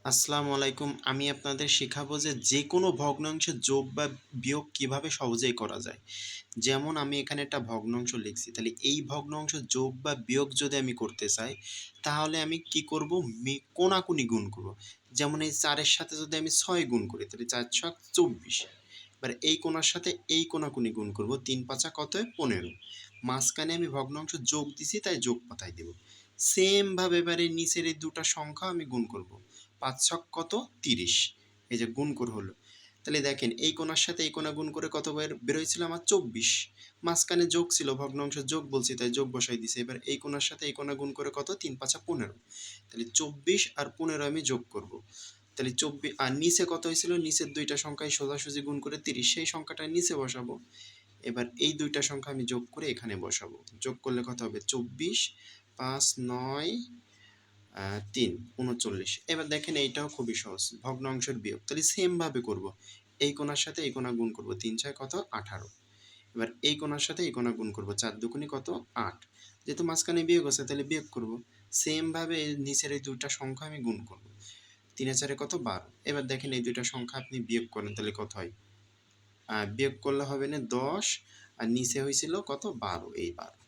আসসালামু আলাইকুম। আমি আপনাদের শেখাবো যে যেকোনো ভগ্নাংশের যোগ বা বিয়োগ কিভাবে সহজেই করা যায়। যেমন আমি এখানে একটা ভগ্নাংশ লিখছি। তাহলে এই ভগ্নাংশ যোগ বা বিয়োগ যদি আমি করতে চাই, তাহলে আমি কি করব? কোনাকুনি গুণ করব। যেমন এই ৪ এর সাথে যদি আমি ৬ গুণ করি, তাহলে ৪ ছক ২৪। এবার এই কোণার সাথে এই কোনাকুনি গুণ করব। ৩ ৫ কত হয়? ১৫। মাঝখানে আমি ভগ্নাংশ যোগ দিছি, তাই যোগ পাতায় দেব। সেম ভাবে এবারে নিচের এই দুটা সংখ্যা আমি গুণ করব। ৫ ছক কত? ৩০। এই যে গুণ করে হলো। তাহলে দেখেন এই কোণার সাথে এই কোণা গুণ করে কত বের হয়েছিল আমার? ২৪। মাঝখানে যোগ ছিল, ভগ্নাংশ যোগ বলছি তাই যোগ বসাই দিছি। এবার এই কোণার সাথে এই কোণা গুণ করে কত? ৩ ৫ ১৫। তাহলে ২৪ আর ১৫ আমি যোগ করব। তাহলে ২৪ আর নিচে কত হয়েছিল? নিচের দুইটা সংখ্যায় সোজাসুজি গুণ করে ৩০, সেই সংখ্যাটা নিচে বসাবো। এবার এই দুইটা সংখ্যা আমি যোগ করে এখানে বসাবো। যোগ করলে কত হবে? ২৪ ৫ ৯ ৩ ৩৯। এবার দেখেন এইটাও খুবই সহজ, ভগ্নাংশের বিয়োগ। তাহলে সেম ভাবে করব। এই কোণার সাথে এই কোণা গুণ করব। ৩ ৬ কত? ১৮। এবার এই কোণার সাথে এই কোণা গুণ করব। ৪ দুগুণে কত? ৮। যেহেতু মাঝখানে বিয়োগ আছে তাহলে বিয়োগ করব। সেম ভাবে নিচের এই দুইটা সংখ্যা আমি গুণ করব। ৩ আর ৪ কত? ১২। এবার দেখেন এই দুইটা সংখ্যা আপনি বিয়োগ করেন তাহলে কত হয়? বিয়োগ করলে হবে না ১০, আর নিচে হয়েছিল কত? ১২, এই ১২।